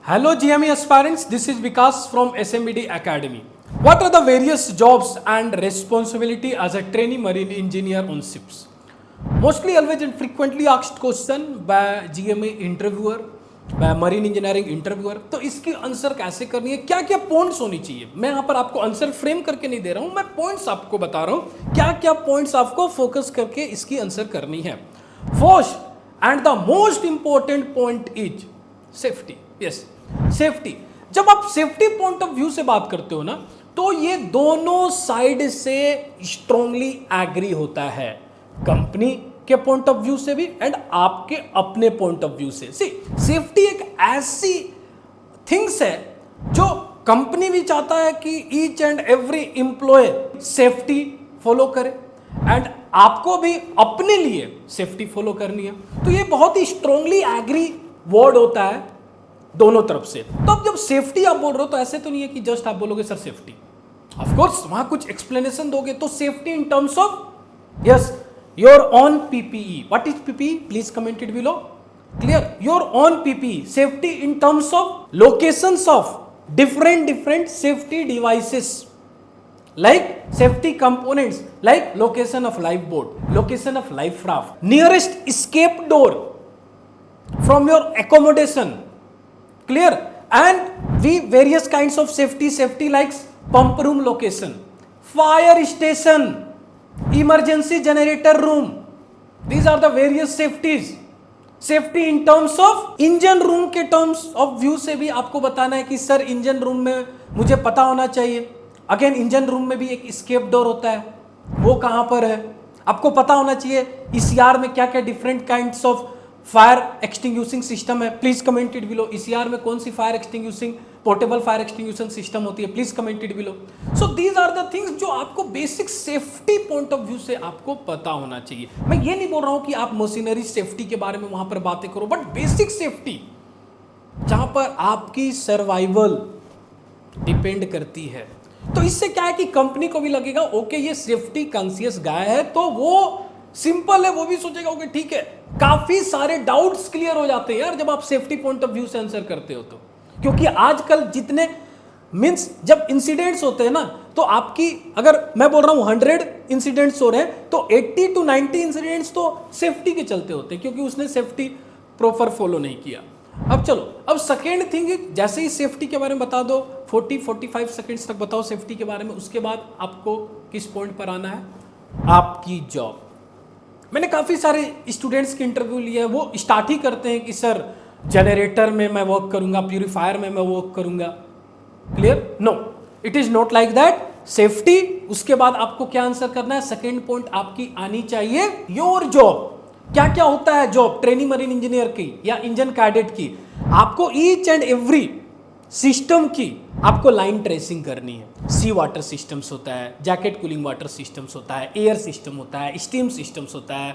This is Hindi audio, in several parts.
Hello GME aspirants, this is Vikas from SMBD Academy. What are the various jobs and responsibility as a trainee marine engineer on ships? Mostly always and frequently asked question by GME interviewer, by marine engineering interviewer. तो इसकी आंसर कैसे करनी है, क्या क्या पॉइंट्स होनी चाहिए? मैं यहाँ पर आपको आंसर फ्रेम करके नहीं दे रहा हूँ, मैं पॉइंट्स आपको बता रहा हूँ क्या क्या पॉइंट्स आपको फोकस करके इसकी आंसर करनी है. First and the most important point is safety. Yes, safety. जब आप सेफ्टी पॉइंट ऑफ व्यू से बात करते हो ना, तो ये दोनों साइड से स्ट्रांगली एग्री होता है, कंपनी के पॉइंट ऑफ व्यू से भी एंड आपके अपने पॉइंट ऑफ व्यू से. सी, सेफ्टी एक ऐसी थिंग्स है जो कंपनी भी चाहता है कि each and every employee safety follow करे एंड आपको भी अपने लिए सेफ्टी फॉलो करनी है. तो ये बहुत ही स्ट्रांगली एग्री वर्ड होता है दोनों तरफ से. तो अब जब सेफ्टी आप बोल रहे हो तो ऐसे तो नहीं है कि जस्ट आप बोलोगे सर सेफ्टी. ऑफ कोर्स वहां कुछ एक्सप्लेनेशन दोगे. तो safety in terms of yes your own PPE. What is PPE? Please comment it below. Clear? Your own PPE. Safety in terms of locations of different safety devices like safety components like location of lifeboat, location of life raft, nearest escape door from your accommodation. Clear? And various kinds of safety like pump room location, fire station, emergency generator room. These are the various safeties. Safety in terms of engine room के टर्म्स ऑफ व्यू से भी आपको बताना है कि सर इंजन रूम में मुझे पता होना चाहिए. अगेन इंजन रूम में भी एक एस्केप डोर होता है, वो कहां पर है आपको पता होना चाहिए. ईसीआर में क्या क्या different kinds of fire extinguishing system है, please comment it below. ECR में कौन सी fire extinguishing portable fire extinguishing system होती है, please comment it below. So these are the things जो आपको basic safety point of view से आपको पता होना चाहिए. मैं ये नहीं बोल रहा हूं कि आप मशीनरी सेफ्टी के बारे में वहां पर बातें करो, बट बेसिक सेफ्टी जहां पर आपकी सर्वाइवल डिपेंड करती है. तो इससे क्या है कि कंपनी को भी लगेगा ओके ये सेफ्टी कॉन्शियस गाय है, तो वो सिंपल है, वो भी सोचेगा ओके ठीक है. काफी सारे डाउट्स क्लियर हो जाते हैं यार जब आप सेफ्टी पॉइंट ऑफ व्यू से आंसर करते हो. तो क्योंकि आजकल जितने मींस जब इंसिडेंट्स होते हैं ना, तो आपकी अगर मैं बोल रहा हूं 100 इंसिडेंट्स हो रहे हैं तो 80 to 90 इंसिडेंट्स तो सेफ्टी के चलते होते हैं क्योंकि उसने सेफ्टी प्रॉपर फॉलो नहीं किया. अब चलो, अब सेकेंड थिंग, जैसे ही सेफ्टी के बारे में बता दो 40-45 सेकेंड्स तक बताओ सेफ्टी के बारे में, उसके बाद आपको किस पॉइंट पर आना है, आपकी जॉब. मैंने काफ़ी सारे स्टूडेंट्स के इंटरव्यू लिए हैं, वो स्टार्ट ही करते हैं कि सर जनरेटर में मैं वर्क करूंगा, प्यूरीफायर में मैं वर्क करूंगा. Clear? No, it is not like that. Safety, उसके बाद आपको क्या आंसर करना है, सेकेंड पॉइंट आपकी आनी चाहिए योर जॉब. क्या क्या होता है जॉब ट्रेनी मरीन इंजीनियर की या इंजन कैडेट की? आपको ईच एंड एवरी सिस्टम की आपको लाइन ट्रेसिंग करनी है. सी वाटर सिस्टम्स होता है, जैकेट कूलिंग वाटर सिस्टम्स होता है, एयर सिस्टम होता है, स्टीम सिस्टम्स होता है,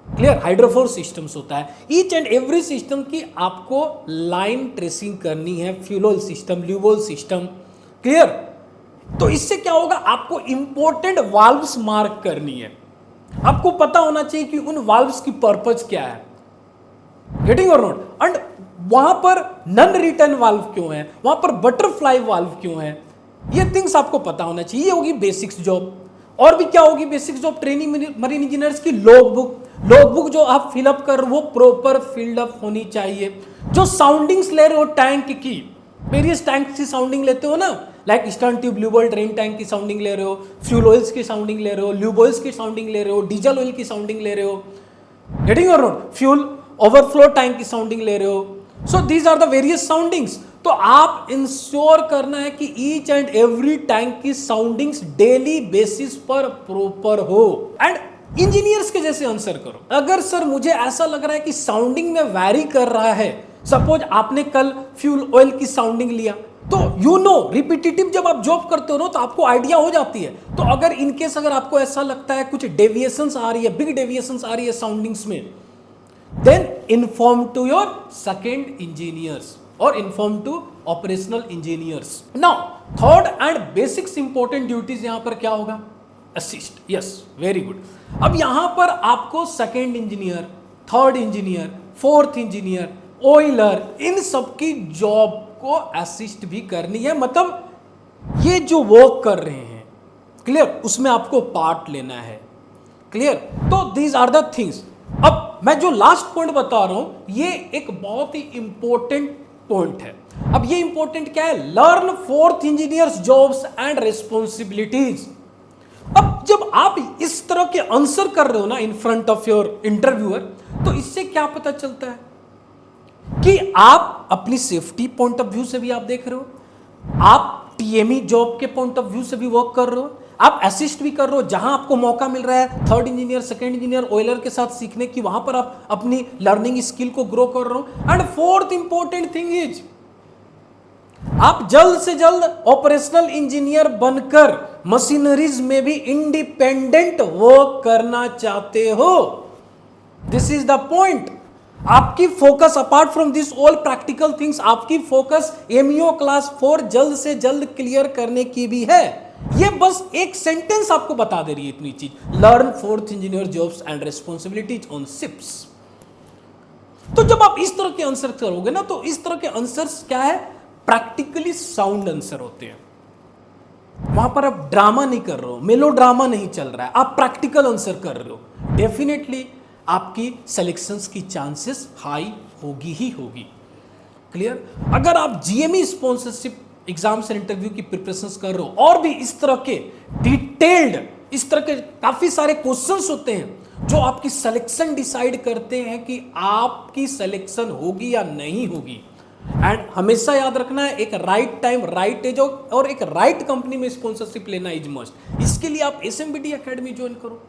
क्लियर, हाइड्रोफोर्स सिस्टम्स होता है. ईच एंड एवरी सिस्टम की आपको लाइन ट्रेसिंग करनी है. Fuel oil system, lube oil system. Clear? तो इससे क्या होगा, आपको इंपॉर्टेंट वाल्व्स मार्क करनी है. आपको पता होना चाहिए कि उन वाल्व्स की पर्पज क्या है. Getting or not? एंड वहां पर नन रिटर्न वाल्व क्यों है, वहां पर बटरफ्लाई वाल्व क्यों है, ये थिंग्स आपको पता होना चाहिए. ये होगी बेसिक्स जॉब. और भी क्या होगी basics job trainee marine engineers की? Log book. लॉग बुक जो आप फिलअप कर रहे हो वो प्रॉपर फिल्ड अप होनी चाहिए. जो साउंडिंग्स ले रहे हो टैंक की, वेरियस टैंक की साउंडिंग लेते हो ना, like stern tube, lube oil, drain tank की साउंडिंग ले रहे हो, फ्यूल ऑयल्स की साउंडिंग ले रहे हो, ल्यूब ऑयल्स की साउंडिंग ले रहे हो, डीजल ऑयल की साउंडिंग ले रहे हो. Getting or not? Fuel overflow tank की साउंडिंग ले रहे हो. So these are the various soundings. तो आप इंश्योर करना है कि ईच एंड एवरी टैंक की साउंडिंग्स डेली बेसिस पर प्रॉपर हो एंड इंजीनियर्स के जैसे आंसर करो. अगर सर मुझे ऐसा लग रहा है कि साउंडिंग में वैरी कर रहा है, सपोज आपने कल फ्यूल ऑयल की साउंडिंग लिया, तो यू नो रिपीटेटिव जब आप जॉब करते हो ना तो आपको आइडिया हो जाती है. तो अगर इनकेस अगर आपको ऐसा लगता है कुछ डेविएशंस आ रही है, बिग डेविएशंस आ रही है साउंडिंग्स में, then inform to your second engineers or inform to operational engineers. Now third and basics important duties यहां पर क्या होगा, assist. yes, very good. अब यहां पर आपको second engineer, third engineer, fourth engineer oiler, इन सब की जॉब को असिस्ट भी करनी है, मतलब ये जो वर्क कर रहे हैं, क्लियर, उसमें आपको पार्ट लेना है, क्लियर। तो दीज आर द थिंग्स। अब मैं जो लास्ट पॉइंट बता रहा हूं ये एक बहुत ही इंपॉर्टेंट पॉइंट है। अब ये इंपॉर्टेंट क्या है? Learn fourth engineers jobs and responsibilities. अब जब आप इस तरह के आंसर कर रहे हो ना in front of your interviewer, तो इससे क्या पता चलता है कि आप अपनी सेफ्टी पॉइंट ऑफ व्यू से भी आप देख रहे हो, आप टीएमई जॉब के पॉइंट ऑफ व्यू से भी वर्क कर रहे हो, आप असिस्ट भी कर रहे हो जहां आपको मौका मिल रहा है third engineer, second engineer, Euler के साथ सीखने की, वहां पर आप अपनी लर्निंग स्किल को ग्रो कर रहे हो। And fourth important thing is, आप जल्द से जल्द ऑपरेशनल इंजीनियर बनकर मशीनरीज में भी इंडिपेंडेंट वर्क करना चाहते हो। This is the point. आपकी focus apart from this all practical things, आपकी फोकस एमईओ क्लास 4 जल्द से जल्द क्लियर करने की भी है। ये बस एक सेंटेंस आपको बता दे रही है इतनी चीज, learn fourth engineer jobs and responsibilities on ships. तो जब आप इस तरह के आंसर करोगे ना, तो इस तरह के आंसर्स क्या है? प्रैक्टिकली साउंड आंसर होते हैं। वहां पर आप ड्रामा नहीं कर रहे हो, मेलो ड्रामा नहीं चल रहा है, आप प्रैक्टिकल आंसर कर रहे हो। डेफिनेटली आपकी सिलेक्शंस की चांसेस हाई होगी ही होगी, क्लियर। अगर आप GME sponsorship exams and interview की प्रिपरेशंस कर रहे हो और भी इस तरह के डिटेल्ड, इस तरह के काफी सारे क्वेश्चंस होते हैं जो आपकी सिलेक्शन डिसाइड करते हैं कि आपकी सिलेक्शन होगी या नहीं होगी। एंड हमेशा याद रखना है, एक राइट टाइम, राइट एज और एक राइट कंपनी में स्पॉन्सरशिप लेना इज मस्ट। इसके लिए आप एसएमबीडी एकेडमी ज्वाइन करो।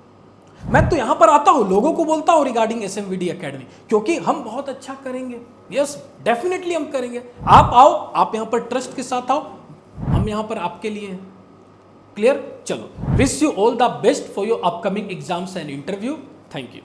मैं तो यहां पर आता हूं, लोगों को बोलता हूं रिगार्डिंग एसएमबीडी एकेडमी, क्योंकि हम बहुत अच्छा करेंगे। यस, डेफिनेटली हम करेंगे। आप आओ, आप यहां पर ट्रस्ट के साथ आओ, हम यहां पर आपके लिए हैं, क्लियर। चलो, wish you all the best for your upcoming exams and interview. Thank you.